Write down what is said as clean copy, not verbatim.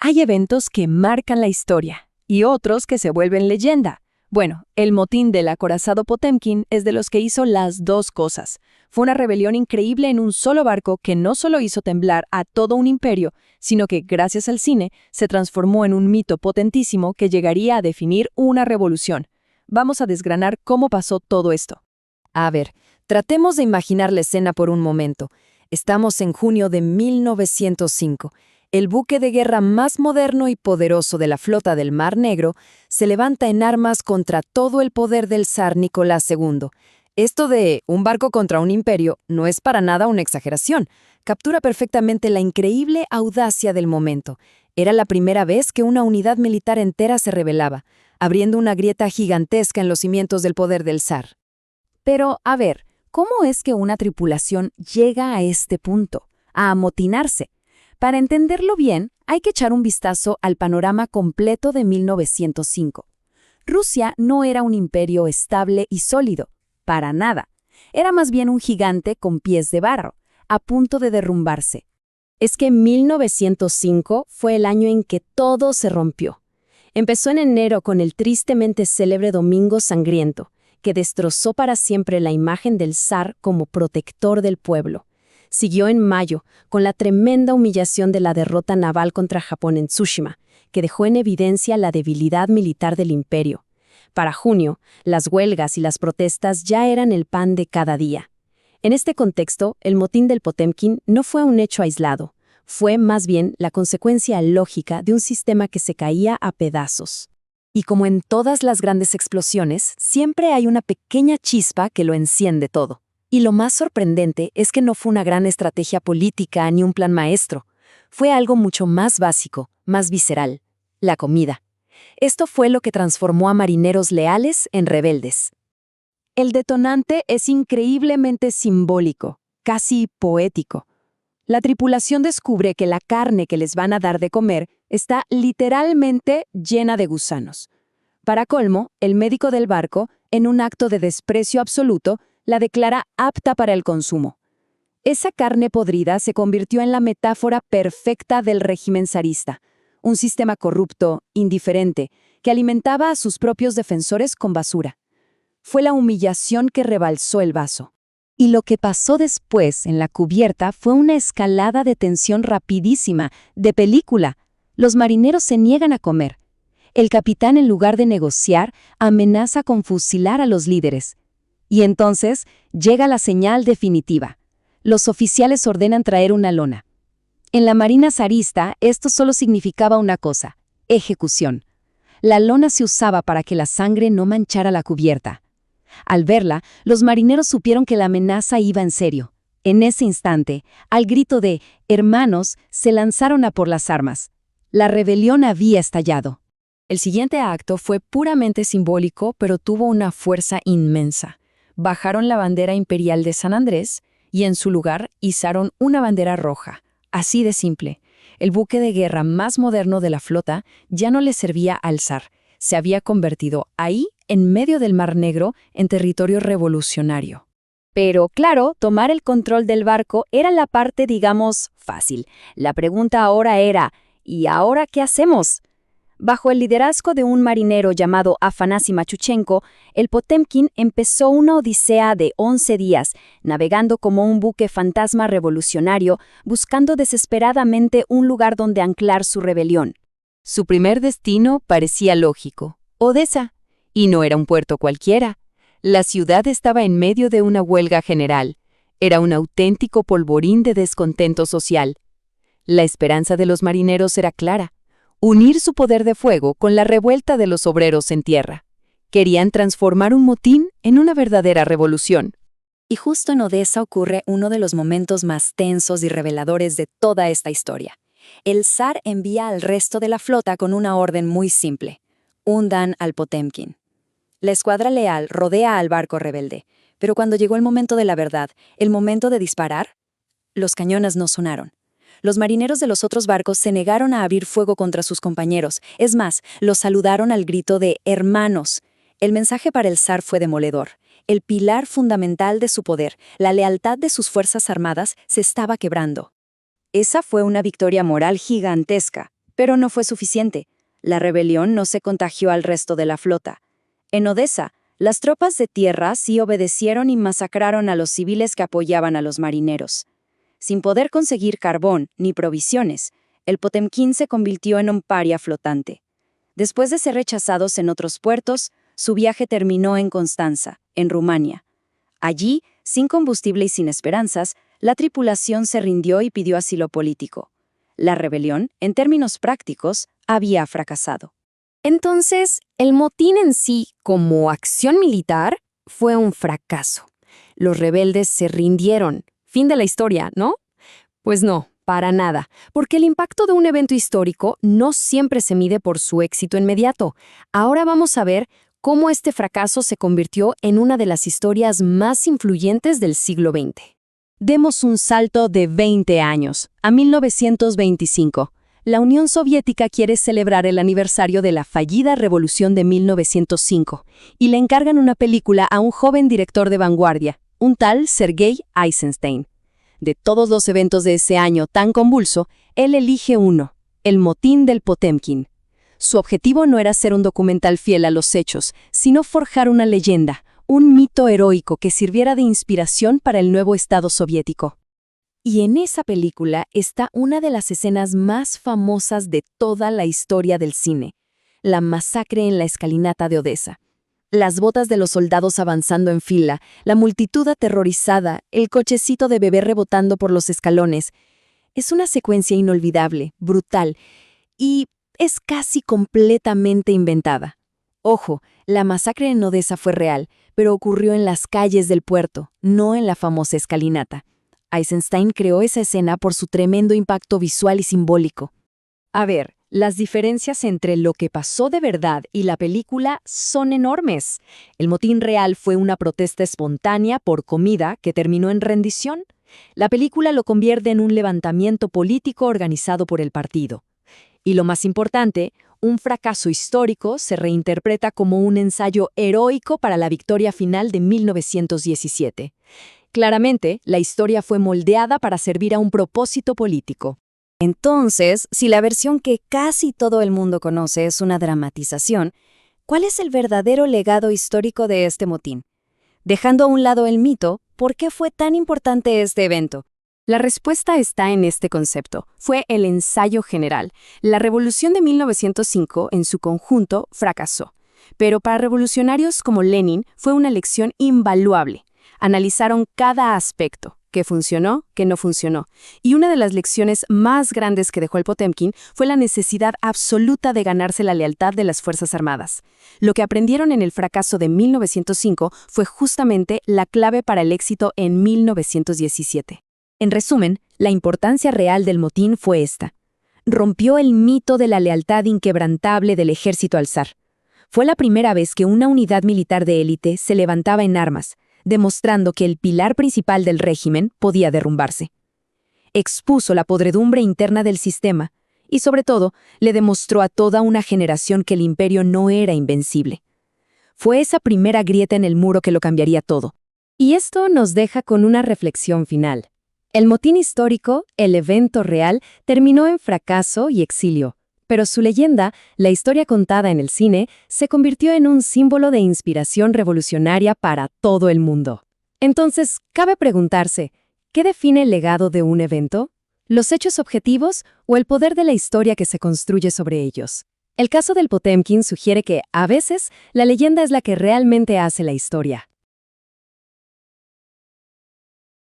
Hay eventos que marcan la historia y otros que se vuelven leyenda. Bueno, el motín del acorazado Potemkin es de los que hizo las dos cosas. Fue una rebelión increíble en un solo barco que no solo hizo temblar a todo un imperio, sino que, gracias al cine, se transformó en un mito potentísimo que llegaría a definir una revolución. Vamos a desgranar cómo pasó todo esto. A ver, tratemos de imaginar la escena por un momento. Estamos en junio de 1905. El buque de guerra más moderno y poderoso de la flota del Mar Negro se levanta en armas contra todo el poder del zar Nicolás II. Esto de un barco contra un imperio no es para nada una exageración. Captura perfectamente la increíble audacia del momento. Era la primera vez que una unidad militar entera se rebelaba, abriendo una grieta gigantesca en los cimientos del poder del zar. Pero, a ver, ¿cómo es que una tripulación llega a este punto, a amotinarse? Para entenderlo bien, hay que echar un vistazo al panorama completo de 1905. Rusia no era un imperio estable y sólido, para nada. Era más bien un gigante con pies de barro, a punto de derrumbarse. Es que 1905 fue el año en que todo se rompió. Empezó en enero con el tristemente célebre Domingo Sangriento, que destrozó para siempre la imagen del zar como protector del pueblo. Siguió en mayo, con la tremenda humillación de la derrota naval contra Japón en Tsushima, que dejó en evidencia la debilidad militar del imperio. Para junio, las huelgas y las protestas ya eran el pan de cada día. En este contexto, el motín del Potemkin no fue un hecho aislado, fue más bien la consecuencia lógica de un sistema que se caía a pedazos. Y como en todas las grandes explosiones, siempre hay una pequeña chispa que lo enciende todo. Y lo más sorprendente es que no fue una gran estrategia política ni un plan maestro. Fue algo mucho más básico, más visceral: la comida. Esto fue lo que transformó a marineros leales en rebeldes. El detonante es increíblemente simbólico, casi poético. La tripulación descubre que la carne que les van a dar de comer está literalmente llena de gusanos. Para colmo, el médico del barco, en un acto de desprecio absoluto, la declara apta para el consumo. Esa carne podrida se convirtió en la metáfora perfecta del régimen zarista, un sistema corrupto, indiferente, que alimentaba a sus propios defensores con basura. Fue la humillación que rebalsó el vaso. Y lo que pasó después en la cubierta fue una escalada de tensión rapidísima, de película. Los marineros se niegan a comer. El capitán, en lugar de negociar, amenaza con fusilar a los líderes. Y entonces llega la señal definitiva. Los oficiales ordenan traer una lona. En la marina zarista, esto solo significaba una cosa: ejecución. La lona se usaba para que la sangre no manchara la cubierta. Al verla, los marineros supieron que la amenaza iba en serio. En ese instante, al grito de «hermanos», se lanzaron a por las armas. La rebelión había estallado. El siguiente acto fue puramente simbólico, pero tuvo una fuerza inmensa. Bajaron la bandera imperial de San Andrés y en su lugar izaron una bandera roja. Así de simple. El buque de guerra más moderno de la flota ya no le servía al zar. Se había convertido ahí, en medio del Mar Negro, en territorio revolucionario. Pero, claro, tomar el control del barco era la parte, digamos, fácil. La pregunta ahora era: ¿y ahora qué hacemos? Bajo el liderazgo de un marinero llamado Afanasi Machuchenko, el Potemkin empezó una odisea de 11 días, navegando como un buque fantasma revolucionario, buscando desesperadamente un lugar donde anclar su rebelión. Su primer destino parecía lógico: Odesa. Y no era un puerto cualquiera. La ciudad estaba en medio de una huelga general. Era un auténtico polvorín de descontento social. La esperanza de los marineros era clara: unir su poder de fuego con la revuelta de los obreros en tierra. Querían transformar un motín en una verdadera revolución. Y justo en Odesa ocurre uno de los momentos más tensos y reveladores de toda esta historia. El zar envía al resto de la flota con una orden muy simple: hundan al Potemkin. La escuadra leal rodea al barco rebelde, pero cuando llegó el momento de la verdad, el momento de disparar, los cañones no sonaron. Los marineros de los otros barcos se negaron a abrir fuego contra sus compañeros. Es más, los saludaron al grito de «hermanos». El mensaje para el zar fue demoledor. El pilar fundamental de su poder, la lealtad de sus fuerzas armadas, se estaba quebrando. Esa fue una victoria moral gigantesca, Pero no fue suficiente. La rebelión no se contagió al resto de la flota. En Odessa, las tropas de tierra sí obedecieron y masacraron a los civiles que apoyaban a los marineros. Sin poder conseguir carbón ni provisiones, el Potemkin se convirtió en un paria flotante. Después de ser rechazados en otros puertos, su viaje terminó en Constanza, en Rumania. Allí, sin combustible y sin esperanzas, la tripulación se rindió y pidió asilo político. La rebelión, en términos prácticos, había fracasado. Entonces, el motín en sí, como acción militar, fue un fracaso. Los rebeldes se rindieron. Fin de la historia, ¿no? Pues no, para nada, porque el impacto de un evento histórico no siempre se mide por su éxito inmediato. Ahora vamos a ver cómo este fracaso se convirtió en una de las historias más influyentes del siglo XX. Demos un salto de 20 años, a 1925. La Unión Soviética quiere celebrar el aniversario de la fallida Revolución de 1905 y le encargan una película a un joven director de vanguardia, un tal Sergei Eisenstein. De todos los eventos de ese año tan convulso, él elige uno, el motín del Potemkin. Su objetivo no era hacer un documental fiel a los hechos, sino forjar una leyenda, un mito heroico que sirviera de inspiración para el nuevo Estado soviético. Y en esa película está una de las escenas más famosas de toda la historia del cine, la masacre en la escalinata de Odessa. Las botas de los soldados avanzando en fila, la multitud aterrorizada, el cochecito de bebé rebotando por los escalones. Es una secuencia inolvidable, brutal, y es casi completamente inventada. Ojo, la masacre en Odessa fue real, pero ocurrió en las calles del puerto, no en la famosa escalinata. Eisenstein creó esa escena por su tremendo impacto visual y simbólico. A ver, las diferencias entre lo que pasó de verdad y la película son enormes. El motín real fue una protesta espontánea por comida que terminó en rendición. La película lo convierte en un levantamiento político organizado por el partido. Y lo más importante, un fracaso histórico se reinterpreta como un ensayo heroico para la victoria final de 1917. Claramente, la historia fue moldeada para servir a un propósito político. Entonces, si la versión que casi todo el mundo conoce es una dramatización, ¿cuál es el verdadero legado histórico de este motín? Dejando a un lado el mito, ¿por qué fue tan importante este evento? La respuesta está en este concepto. Fue el ensayo general. La revolución de 1905, en su conjunto, fracasó. Pero para revolucionarios como Lenin fue una lección invaluable. Analizaron cada aspecto, qué funcionó, qué no funcionó. Y una de las lecciones más grandes que dejó el Potemkin fue la necesidad absoluta de ganarse la lealtad de las Fuerzas Armadas. Lo que aprendieron en el fracaso de 1905 fue justamente la clave para el éxito en 1917. En resumen, la importancia real del motín fue esta. Rompió el mito de la lealtad inquebrantable del ejército al zar. Fue la primera vez que una unidad militar de élite se levantaba en armas, demostrando que el pilar principal del régimen podía derrumbarse. Expuso la podredumbre interna del sistema y, sobre todo, le demostró a toda una generación que el imperio no era invencible. Fue esa primera grieta en el muro que lo cambiaría todo. Y esto nos deja con una reflexión final. El motín histórico, el evento real, terminó en fracaso y exilio. Pero su leyenda, la historia contada en el cine, se convirtió en un símbolo de inspiración revolucionaria para todo el mundo. Entonces, cabe preguntarse, ¿qué define el legado de un evento? ¿Los hechos objetivos o el poder de la historia que se construye sobre ellos? El caso del Potemkin sugiere que, a veces, la leyenda es la que realmente hace la historia.